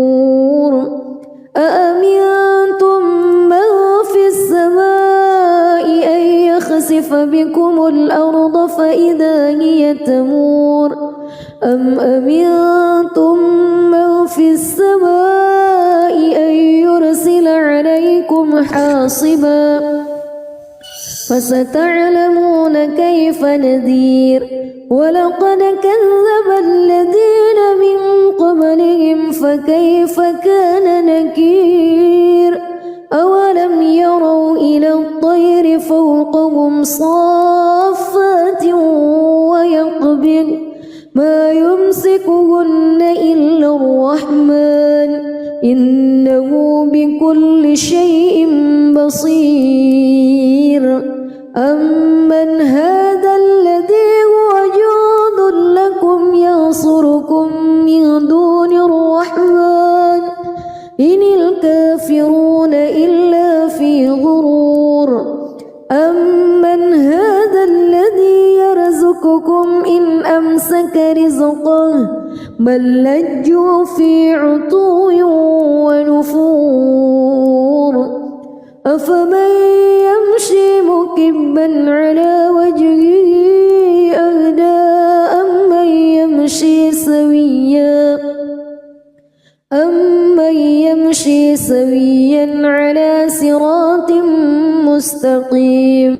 أأمنتم من في السماء أن يخسف بكم الأرض فإذا هي تمور أم أمنتم من في السماء أن يرسل عليكم حاصبا فستعلمون كيف نذير ولقد كذب الذين من قبلهم فكيف كان نكير أولم يروا إلى الطير فوقهم صافات ويقبض ما يمسكهن إلا الرحمن إنه بكل شيء بصير أمن هذا الذي هو جند لكم ينصركم من دون الرحمن إن الكافرون إلا في غرور أمن هذا الذي يرزقكم إن أمسك رزقه بل لجوا في عتو ونفور أفمن يمشي مكبا على وجهه أهدى أمن يمشي سويا على صراط مستقيم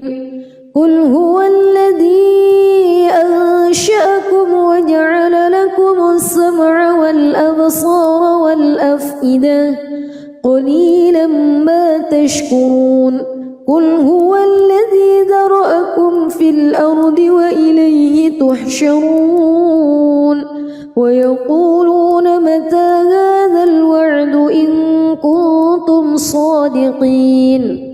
قل هو الذي أنشأكم وجعل لكم السمع والأبصار والأفئدة قليلا ما تشكرون قل هو الذي ذرأكم في الأرض وإليه تحشرون ويقولون متى هذا الوعد إن كنتم صادقين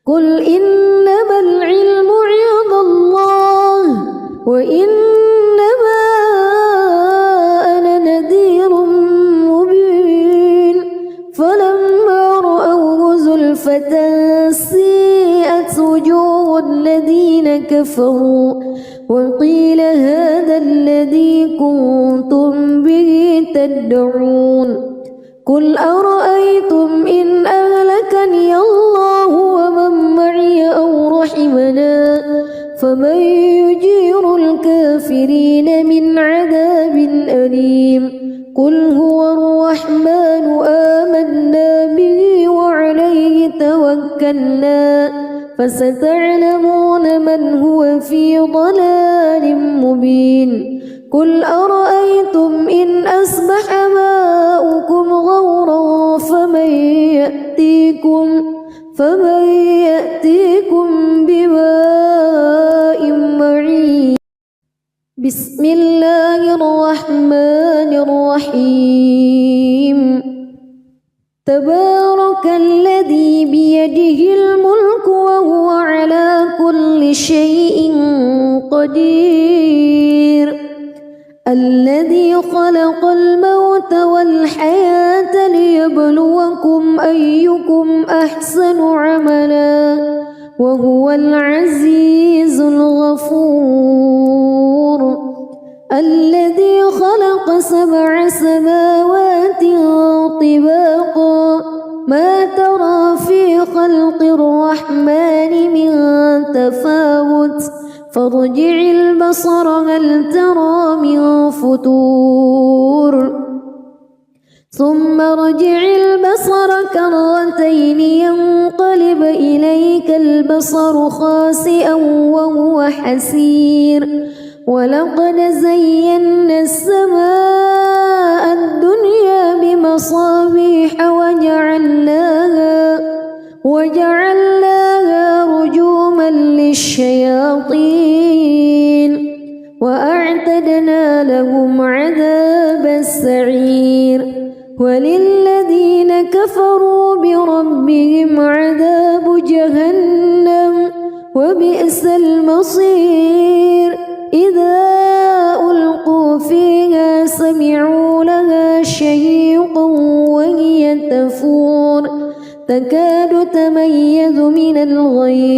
قل إنما العلم عند الله وإنما أنا نذير مبين فلما رأوه زلفة سيئت وجوه الذين كفروا وقيل هذا الذي كنتم به تدعون قل أرأيتم إن أهلكني الله ومن معي أو رحمنا فمن يجير الكافرين من عذاب أليم فستعلمون من هو في ضلال مبين قل أرأيتم إن أصبح ماؤكم غورا فمن يأتيكم بماء معين بسم الله الرحمن الرحيم تبارك الذي بيده الملك وهو على كل شيء قدير الذي خلق الموت والحياة ليبلوكم أيكم أحسن عملا وهو العزيز الغفور الذي خلق 7 سماوات طباقا ما ترى في خلق الرحمن من تفاوت فارجع البصر هل ترى من فتور ثم ارجع البصر كرتين ينقلب إليك البصر خاسئا وهو حسير ولقد زينا السماء الدنيا بمصابيح وجعلناها رجوما للشياطين وأعتدنا لهم عذاب السعير وللذين كفروا بربهم عذاب جهنم وبئس المصير إذا ألقوا فيها سمعوا لها شهيقا وهي تفور تكاد تميز من الغيظ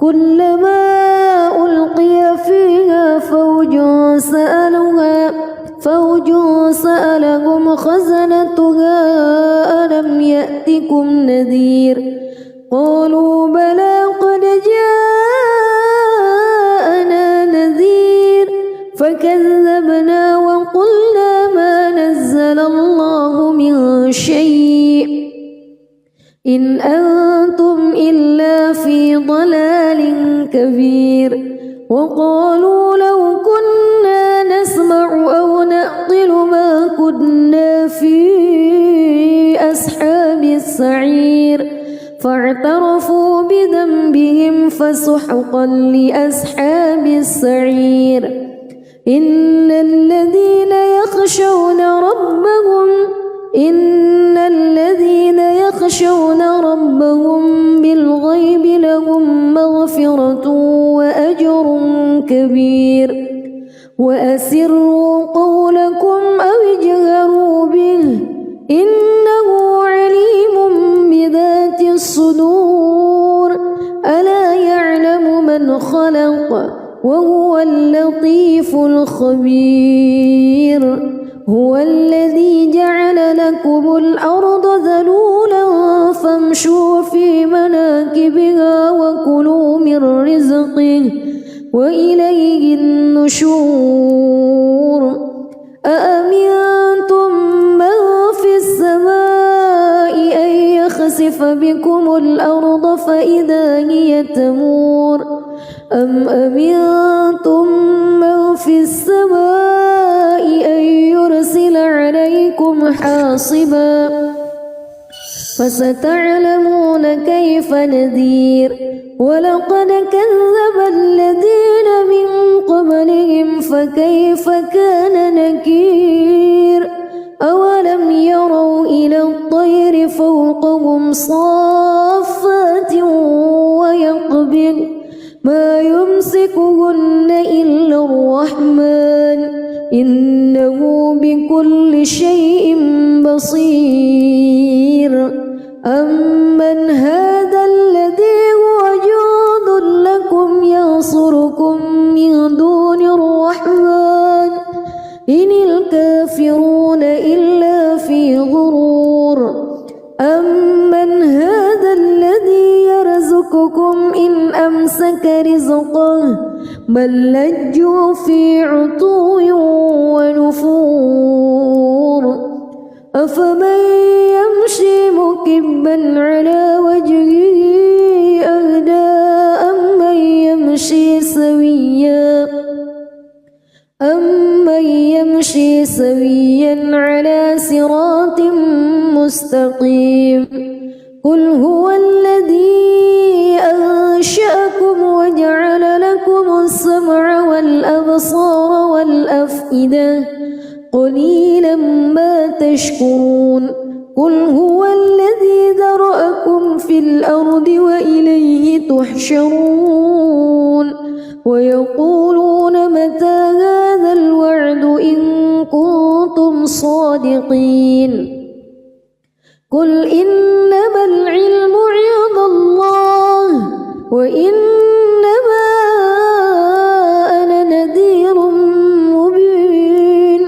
كلما ألقي فيها فوج سألهم خزنتها ألم يأتكم نذير قالوا بلى قد جاءنا نذير فكذبنا وقلنا ما نزل الله من شيء إن أنتم إلا في ضلال كبير وقالوا لو كنا نسمع أو نعقل ما كنا في أصحاب السعير فاعترفوا بذنبهم فسحقا لأصحاب السعير إن الذين يخشون ربهم بالغيب لهم مغفرة وأجر كبير وأسروا قولكم أو اجهروا به إنه عليم بذات الصدور ألا يعلم من خلق وهو اللطيف الخبير هو الذي جعل لكم الأرض ذلولا فامشوا في مناكبها وكلوا من رزقه وإليه النشور أأمنتم من في السماء أن يخسف بكم الأرض فإذا هي تمور أم أمنتم من في السماء أن يرسل عليكم حاصبا فستعلمون كيف نذير ولقد كذب الذين من قبلهم فكيف كان نكير أولم يروا إلى الطير فوقهم صافات ويقبض ما يمسكهن إلا الرحمن إنه بكل شيء بصير أمن هذا الذي هو جند لكم ينصركم من دون الرحمن إن الكافرون إلا في غرور أمسك رزقه بل لجوا في عتو ونفور أفمن يمشي مكبا على وجهه أهدى أمن يمشي سويا على صراط مستقيم قل هو الذي أنشأكم وجعل لكم السمع والأبصار والأفئدة قليلا ما تشكرون قل هو الذي ذرأكم في الأرض وإليه تحشرون ويقولون متى هذا الوعد إن كنتم صادقين قل إنما العلم عند الله وإنما أنا نذير مبين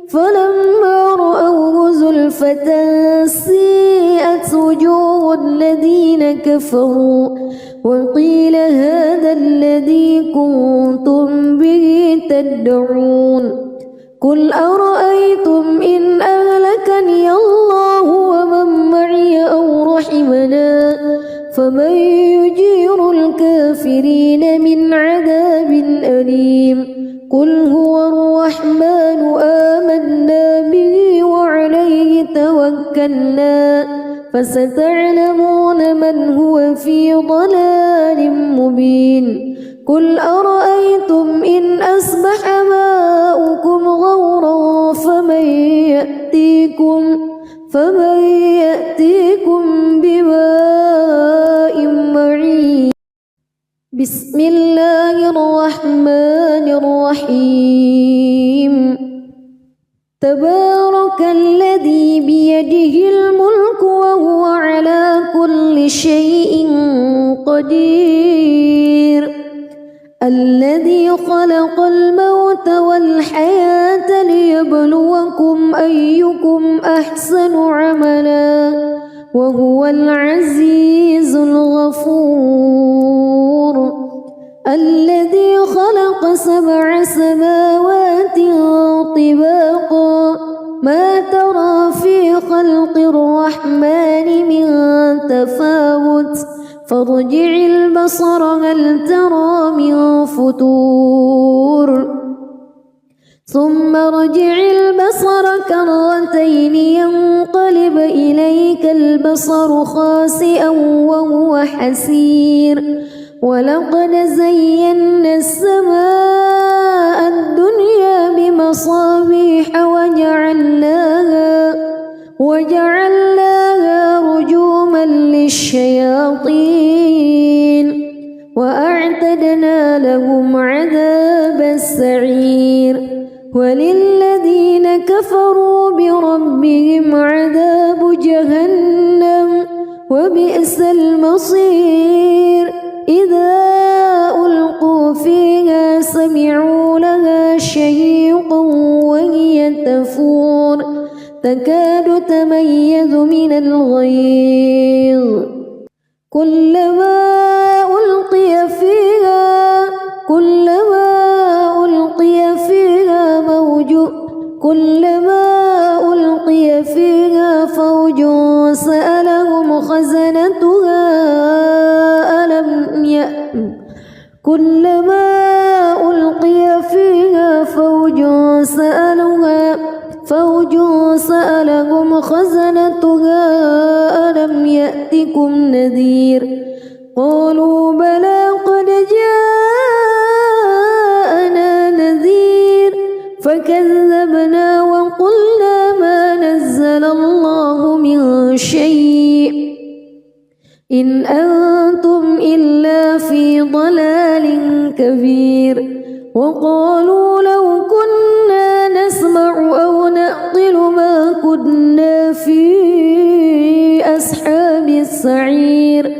فلما رأوه زلفة سيئت وجوه الذين كفروا وقيل هذا الذي كنتم به تدعون قل أرأيتم إن أهلكني الله ومن معي أو رحمنا فمن يجير الكافرين من عذاب أليم قل هو الرحمن آمنا به وعليه توكلنا فستعلمون من هو في ضلال مبين قل أرأيتم إن أصبح ماؤكم غورا فمن يأتيكم بماء معين بسم الله الرحمن الرحيم تبارك الذي بيده الملك وهو على كل شيء قدير الذي خلق الموت والحياة ليبلوكم أيكم أحسن عملا وهو العزيز الغفور الذي خلق 7 سماوات طباقا ما ترى في خلق الرحمن من تفاوت فارجع البصر هل ترى من فتور ثم ارجع البصر كرتين ينقلب إليك البصر خاسئا وهو حسير ولقد زينا السماء الدنيا بمصابيح وجعلناها رجوما للشياطين وأعتدنا لهم عذاب السعير وللذين كفروا بربهم عذاب جهنم وبئس المصير إذا ألقوا فيها سمعوا لها شهيقا وهي تفور تكاد تميز من الغيظ كلما ألقي فيها فوج سألهم خزنتها كلما ألقي فيها فوج سألهم خزنتها ألم يأتكم نذير قالوا بلى قد جاءنا نذير فكذبنا وقلنا ما نزل الله من شيء إن أنتم إلا في ضلال كبير وقالوا لو كنا نسمع أو نعقل ما كنا في أصحاب السعير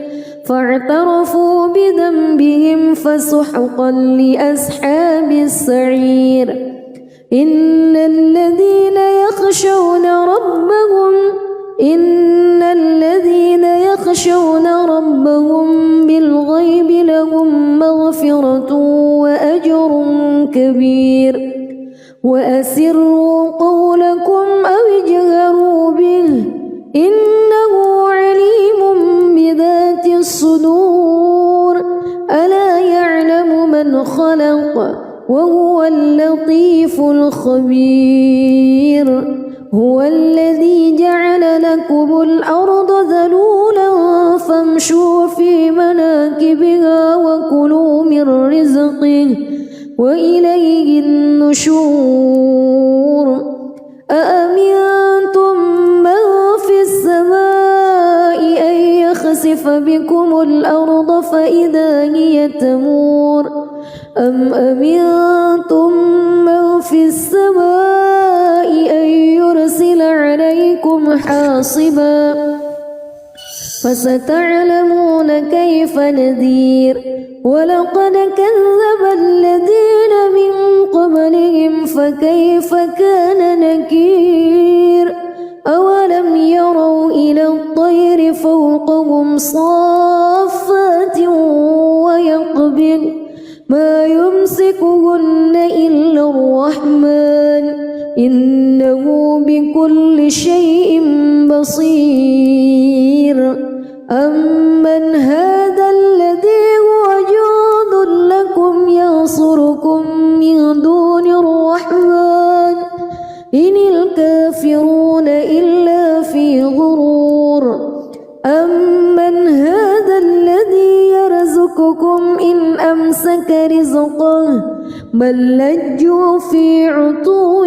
فاعترفوا بذنبهم فسحقا لأصحاب السعير إن الذين يخشون ربهم بالغيب لهم وهو اللطيف الخبير هو الذي جعل لكم الأرض ذلولا فامشوا في مناكبها وكلوا من رزقه وإليه النشور أأمنتم من في السماء أن يخسف بكم الأرض فإذا هي تمور أم أمنتم من في السماء أن يرسل عليكم حاصبا فستعلمون كيف نذير ولقد كذب الذين من قبلهم فكيف كان نكير أولم يروا إلى الطير فوقهم صافات ويقبض ما يمسكهن إلا الرحمن إنه بكل شيء بصير أمن هذا الذي هو جند لكم ينصركم من دون الرحمن إن الكافرون إلا في غرور أمن هذا الذي يرزقكم إن أمسك رزقه بل لجوا في عتو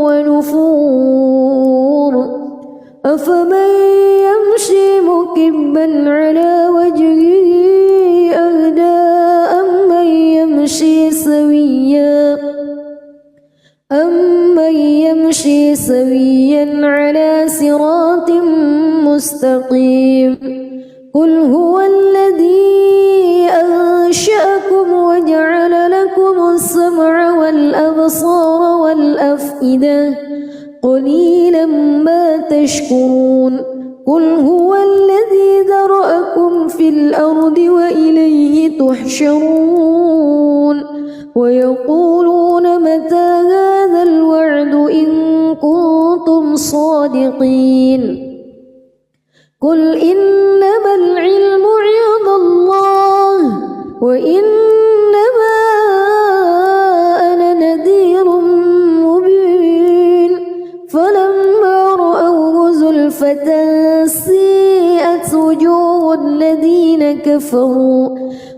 ونفور أفمن يمشي مكبا على وجهه أهدى أمن يمشي سويا على صراط مستقيم قل هو الذي أنشأكم وجعل لكم السمع والأبصار والأفئدة قليلا ما تشكرون قل هو الذي ذرأكم في الأرض وإليه تحشرون ويقولون متى هذا الوعد إن كنتم صادقين قل إنما العلم عند الله وإنما أنا نذير مبين فلما رأوه زلفة سيئت وجوه الذين كفروا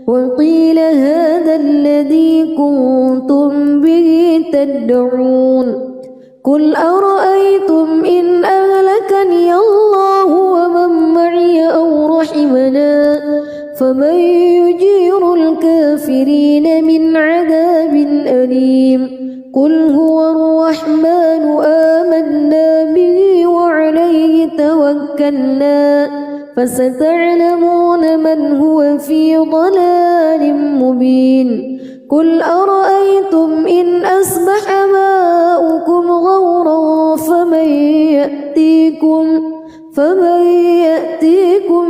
وقيل هذا الذي كنتم به تدعون قل أرأيتم إن أهلكني الله ومن معي أو رحمنا فمن يجير الكافرين من عذاب أليم قل هو الرحمن آمنا به وعليه توكلنا فستعلمون من هو في ضلال مبين قل أرأيتم إن أصبح ماؤكم غورا فمن يأتيكم